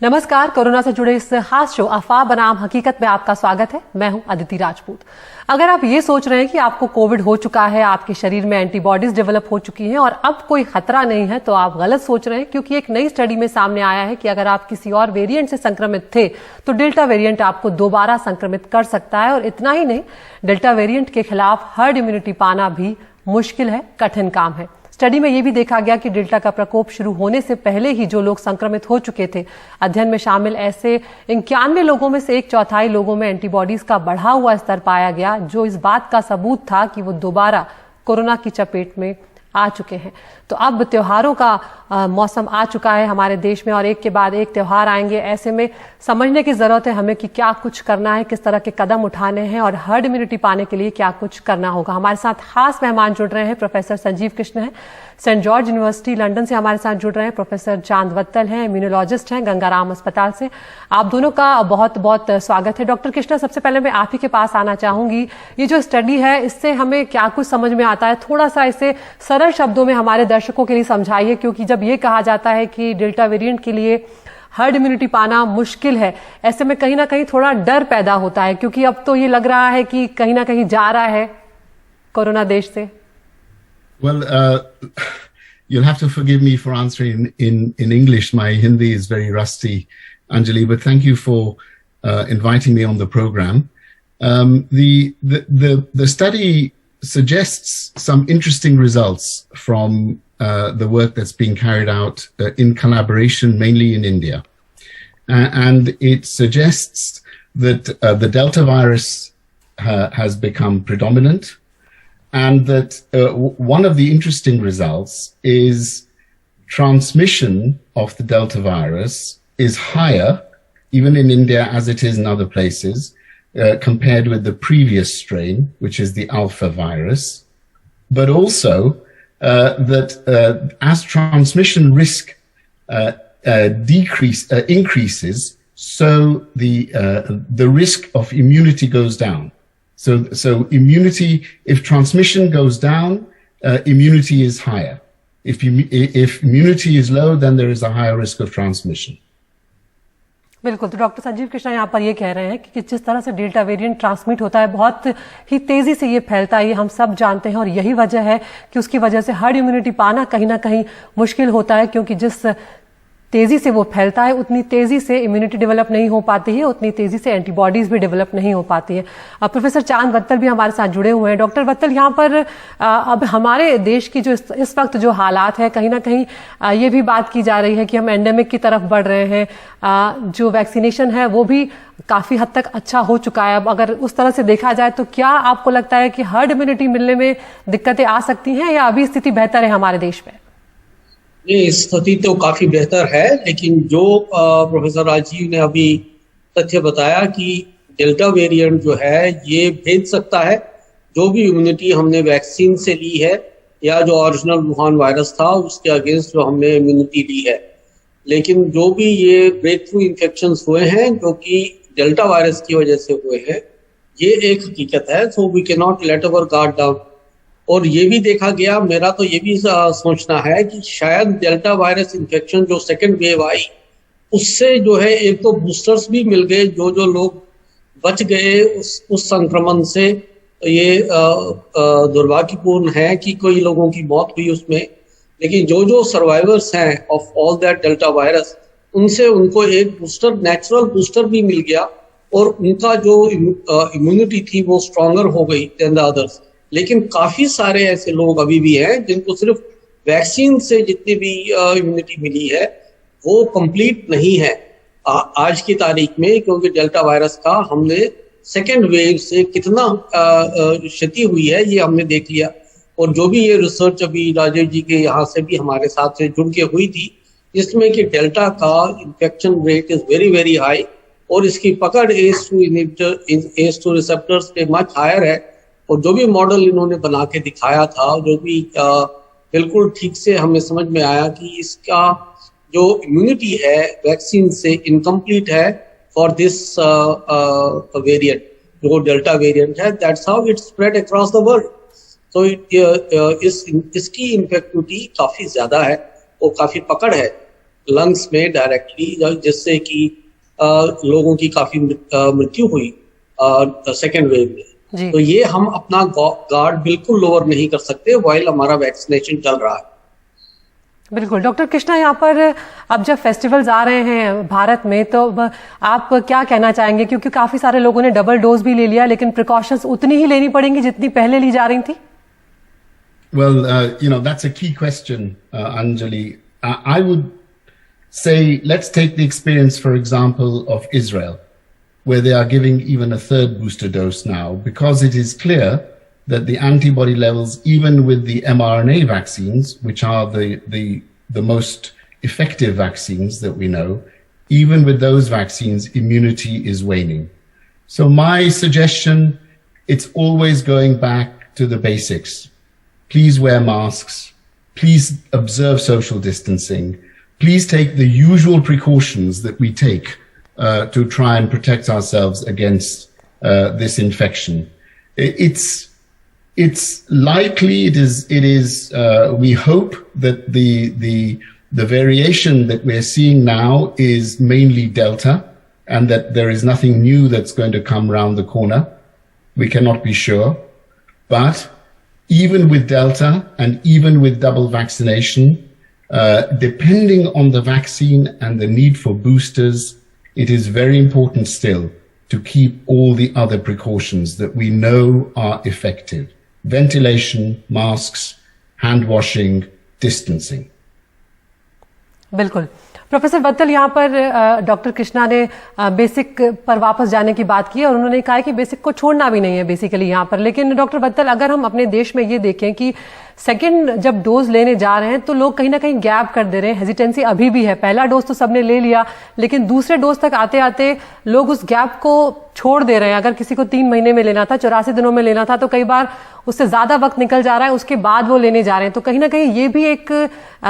नमस्कार, कोरोना से जुड़े इस खास शो अफवाह बनाम हकीकत में आपका स्वागत है। मैं हूं अदिति राजपूत। अगर आप ये सोच रहे हैं कि आपको कोविड हो चुका है, आपके शरीर में एंटीबॉडीज डेवलप हो चुकी हैं और अब कोई खतरा नहीं है, तो आप गलत सोच रहे हैं, क्योंकि एक नई स्टडी में सामने आया है कि अगर आप किसी और वेरिएंट से संक्रमित थे तो डेल्टा वेरिएंट आपको दोबारा संक्रमित कर सकता है। और इतना ही नहीं, डेल्टा वेरिएंट के खिलाफ हर्ड इम्यूनिटी पाना भी मुश्किल है, कठिन काम है। स्टडी में यह भी देखा गया कि डेल्टा का प्रकोप शुरू होने से पहले ही जो लोग संक्रमित हो चुके थे, अध्ययन में शामिल ऐसे 91 लोगों में से 1/4 लोगों में एंटीबॉडीज का बढ़ा हुआ स्तर पाया गया, जो इस बात का सबूत था कि वो दोबारा कोरोना की चपेट में आ चुके हैं। तो अब त्योहारों का मौसम आ चुका है हमारे देश में और एक के बाद एक त्योहार आएंगे। ऐसे में समझने की जरूरत है हमें कि क्या कुछ करना है, किस तरह के कदम उठाने हैं और हर्ड इम्यूनिटी पाने के लिए क्या कुछ करना होगा। हमारे साथ खास मेहमान जुड़ रहे हैं, प्रोफेसर संजीव कृष्ण हैं, सेंट जॉर्ज यूनिवर्सिटी लंदन से हमारे साथ जुड़ रहे हैं। प्रोफेसर चांद वत्तल हैं, इम्यूनोलॉजिस्ट हैं, गंगाराम अस्पताल से। आप दोनों का बहुत बहुत स्वागत है। डॉक्टर कृष्णा, सबसे पहले मैं आप ही के पास आना चाहूंगी। ये जो स्टडी है, इससे हमें क्या कुछ समझ में आता है? थोड़ा सा इसे सरल शब्दों में हमारे दर्शकों के लिए समझाइए, क्योंकि जब ये कहा जाता है कि डेल्टा वेरिएंट के लिए हर्ड इम्यूनिटी पाना मुश्किल है, ऐसे में कहीं ना कहीं थोड़ा डर पैदा होता है, क्योंकि अब तो ये लग रहा है कि कहीं ना कहीं जा रहा है कोरोना देश से। Well, you'll have to forgive me for answering in English. My Hindi is very rusty, Anjali, but thank you for inviting me on the program. The study suggests some interesting results from the work that's being carried out in collaboration, mainly in India. And it suggests that the Delta virus has become predominant, and that one of the interesting results is transmission of the Delta virus is higher, even in India as it is in other places, compared with the previous strain, which is the Alpha virus. But also that as transmission risk increases, so the risk of immunity goes down. So immunity, if transmission goes down, immunity is higher. If immunity is low, then there is a higher risk of transmission. बिल्कुल। तो doctor Sanjeev Krishna यहाँ पर ये कह रहे हैं कि जिस तरह से डेल्टा वेरिएंट ट्रांसमिट होता है, बहुत ही तेजी से ये फैलता है, ये हम सब जानते हैं, और यही वजह है कि उसकी वजह से हर्ड इम्यूनिटी पाना कहीं ना कहीं मुश्किल होता है, क्योंकि जिस तेजी से वो फैलता है उतनी तेजी से इम्यूनिटी डेवलप नहीं हो पाती है, उतनी तेजी से एंटीबॉडीज भी डेवलप नहीं हो पाती है। अब प्रोफेसर चांद वत्तल भी हमारे साथ जुड़े हुए हैं। डॉक्टर वत्तल, यहाँ पर अब हमारे देश की जो इस वक्त जो हालात है, कहीं ना कहीं ये भी बात की जा रही है कि हम एंडेमिक की तरफ बढ़ रहे हैं। जो वैक्सीनेशन है वो भी काफी हद तक अच्छा हो चुका है। अब अगर उस तरह से देखा जाए तो क्या आपको लगता है कि हर्ड इम्यूनिटी मिलने में दिक्कतें आ सकती हैं, या अभी स्थिति बेहतर है हमारे देश में? ये स्थिति तो काफी बेहतर है, लेकिन जो प्रोफेसर राजीव ने अभी तथ्य बताया कि डेल्टा वेरिएंट जो है ये भेज सकता है जो भी इम्यूनिटी हमने वैक्सीन से ली है या जो ओरिजिनल वुहान वायरस था उसके अगेंस्ट जो हमने इम्यूनिटी ली है। लेकिन जो भी ये ब्रेक थ्रू इन्फेक्शंस हुए हैं जो कि डेल्टा वायरस की वजह से हुए हैं, ये एक हकीकत है। So we can not let our guard down. और ये भी देखा गया, मेरा तो ये भी सोचना है कि शायद डेल्टा वायरस इन्फेक्शन जो सेकेंड वेव आई उससे जो है एक तो बूस्टर्स भी मिल गए, जो लोग बच गए उस संक्रमण से। ये दुर्भाग्यपूर्ण है कि कोई लोगों की मौत हुई उसमें, लेकिन जो सर्वाइवर्स हैं of all that delta virus, उनसे उनको एक बूस्टर, नेचुरल बूस्टर भी मिल गया और उनका जो इम्यूनिटी थी वो स्ट्रॉन्गर हो गई देन द अदर्स। लेकिन काफी सारे ऐसे लोग अभी भी हैं जिनको सिर्फ वैक्सीन से जितनी भी इम्यूनिटी मिली है वो कंप्लीट नहीं है आज की तारीख में, क्योंकि डेल्टा वायरस का हमने सेकेंड वेव से कितना क्षति हुई है ये हमने देख लिया। और जो भी ये रिसर्च अभी राजेश जी के यहाँ से भी हमारे साथ से जुड़ के हुई थी, जिसमें कि डेल्टा का infection rate is very very high और इसकी पकड़ ACE2 रिसेप्टर्स पे मच हायर है। और जो भी मॉडल इन्होंने बना के दिखाया था, जो भी बिल्कुल ठीक से हमें समझ में आया कि इसका जो इम्यूनिटी है वैक्सीन से इनकम्प्लीट है फॉर दिस वेरिएंट, जो डेल्टा वेरिएंट है। That's how it spread across the world. तो इसकी इन्फेक्टिविटी काफी ज्यादा है और काफी पकड़ है। लंग्स में डायरेक्टली, जिससे कि लोगों की काफी मृत्यु हुई सेकेंड वेव में। तो ये हम अपना गार्ड बिल्कुल लोअर नहीं कर सकते वाइल हमारा वैक्सीनेशन चल रहा है। बिल्कुल। डॉक्टर कृष्णा, यहाँ पर अब जब फेस्टिवल्स आ रहे हैं भारत में, तो आप क्या कहना चाहेंगे, क्योंकि काफी सारे लोगों ने डबल डोज भी ले लिया, लेकिन प्रिकॉशंस उतनी ही लेनी पड़ेंगी जितनी पहले ली जा रही थी? Well, that's a key question, Anjali. I would say, let's take the experience, for example, of Israel, where they are giving even a third booster dose now, because it is clear that the antibody levels, even with the mRNA vaccines, which are the most effective vaccines that we know, even with those vaccines, immunity is waning. So my suggestion, it's always going back to the basics. Please wear masks. Please observe social distancing. Please take the usual precautions that we take to try and protect ourselves against this infection. It's likely, it is. We hope that the variation that we're seeing now is mainly Delta, and that there is nothing new that's going to come around the corner. We cannot be sure, but even with Delta and even with double vaccination, depending on the vaccine and the need for boosters, it is very important still to keep all the other precautions that we know are effective. Ventilation, masks, hand washing, distancing. बिल्कुल। Professor bottle, यहाँ पर doctor Krishna ने basic पर वापस जाने की बात की और उन्होंने कहा कि बेसिक को छोड़ना भी नहीं है बेसिकली यहाँ पर। लेकिन डॉक्टर बत्तल, अगर हम अपने देश में ये देखें कि सेकंड जब डोज लेने जा रहे हैं तो लोग कहीं ना कहीं गैप कर दे रहे हैं, हेजिटेंसी अभी भी है। पहला डोज तो सबने ले लिया, लेकिन दूसरे डोज तक आते आते लोग उस गैप को छोड़ दे रहे हैं। अगर किसी को 3 महीने में लेना था, 84 दिनों में लेना था, तो कई बार उससे ज्यादा वक्त निकल जा रहा है, उसके बाद वो लेने जा रहे हैं। तो कहीं ना कहीं ये भी एक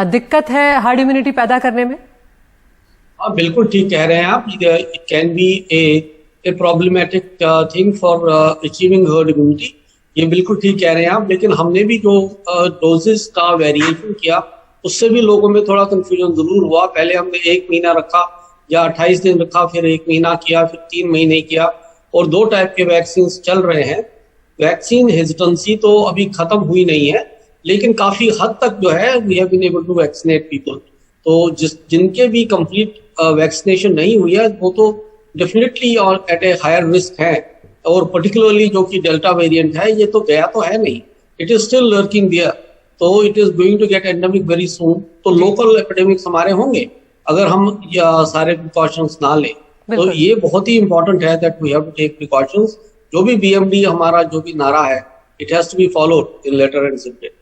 दिक्कत है हर्ड इम्यूनिटी पैदा करने में। हाँ, बिल्कुल ठीक कह रहे हैं आप। It can be A problematic thing for achieving herd immunity. ये बिल्कुल ठीक कह रहे हैं आप। लेकिन हमने भी जो डोजेस का वेरिएशन किया, उससे भी लोगों में थोड़ा कंफ्यूजन जरूर हुआ। पहले हमने 1 महीना रखा या 28 दिन रखा, फिर 1 महीना किया, फिर 3 महीने किया, और 2 टाइप के वैक्सीन चल रहे हैं। वैक्सीन हेजिटेंसी तो अभी खत्म हुई नहीं है, लेकिन काफी हद तक जो है we have been able to vaccinate people. तो जिनके भी कंप्लीट वैक्सीनेशन नहीं हुई है, वो तो डेफिनेटली और एट ए हायर रिस्क है। और पर्टिकुलरली जो कि डेल्टा वेरिएंट है, ये तो गया तो है नहीं, it is still lurking there, तो it is going to get endemic very soon. तो लोकल एपिडेमिक्स हमारे होंगे अगर हम सारे प्रिकॉशंस ना लें। तो ये बहुत ही इंपॉर्टेंट है that we have to take precautions. जो भी BMD हमारा जो भी नारा है, it has to be followed in letter and spirit.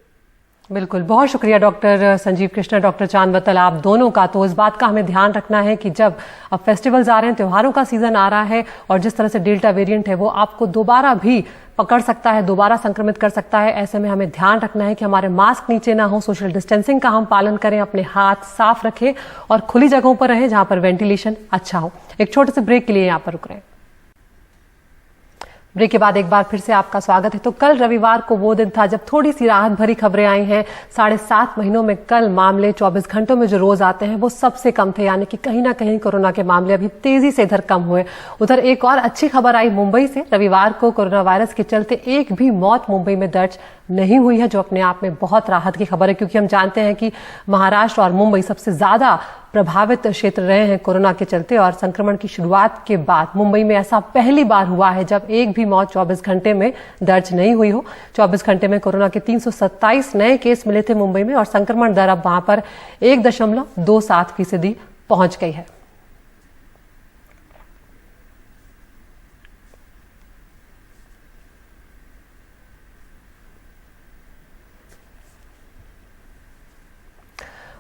बिल्कुल। बहुत शुक्रिया डॉक्टर संजीव कृष्णा, डॉक्टर चांद बत्तल, आप दोनों का। तो इस बात का हमें ध्यान रखना है कि जब अब फेस्टिवल्स आ रहे हैं, त्योहारों का सीजन आ रहा है, और जिस तरह से डेल्टा वेरिएंट है वो आपको दोबारा भी पकड़ सकता है, दोबारा संक्रमित कर सकता है। ऐसे में हमें ध्यान रखना है कि हमारे मास्क नीचे ना हो, सोशल डिस्टेंसिंग का हम पालन करें, अपने हाथ साफ रखें और खुली जगहों पर रहें जहां पर वेंटिलेशन अच्छा हो। एक छोटे से ब्रेक के लिए यहाँ पर रुक रहे हैं। ब्रेक के बाद एक बार फिर से आपका स्वागत है। तो कल रविवार को वो दिन था जब थोड़ी सी राहत भरी खबरें आई हैं। 7.5 महीनों में कल मामले 24 घंटों में जो रोज आते हैं वो सबसे कम थे, यानी कि कहीं ना कहीं कोरोना के मामले अभी तेजी से इधर कम हुए। उधर एक और अच्छी खबर आई मुंबई से। रविवार को कोरोना वायरस के चलते एक भी मौत मुंबई में दर्ज नहीं हुई है, जो अपने आप में बहुत राहत की खबर है, क्योंकि हम जानते हैं कि महाराष्ट्र और मुंबई सबसे ज्यादा प्रभावित क्षेत्र रहे हैं कोरोना के चलते। और संक्रमण की शुरुआत के बाद मुंबई में ऐसा पहली बार हुआ है जब एक भी मौत 24 घंटे में दर्ज नहीं हुई हो। 24 घंटे में कोरोना के 327 नए केस मिले थे मुंबई में, और संक्रमण दर अब वहां पर 1.27% पहुंच गई है।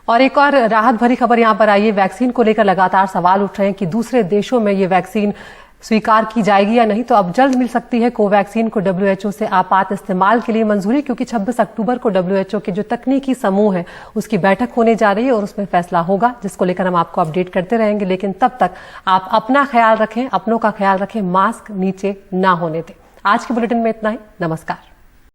और एक और राहत भरी खबर यहां पर आई है। वैक्सीन को लेकर लगातार सवाल उठ रहे हैं कि दूसरे देशों में ये वैक्सीन स्वीकार की जाएगी या नहीं। तो अब जल्द मिल सकती है कोवैक्सीन को WHO से आपात इस्तेमाल के लिए मंजूरी, क्योंकि 26 अक्टूबर को WHO के जो तकनीकी समूह है उसकी बैठक होने जा रही है और उसमें फैसला होगा, जिसको लेकर हम आपको अपडेट करते रहेंगे। लेकिन तब तक आप अपना ख्याल रखें, अपनों का ख्याल रखें, मास्क नीचे ना होने दें। आज के बुलेटिन में इतना ही। नमस्कार।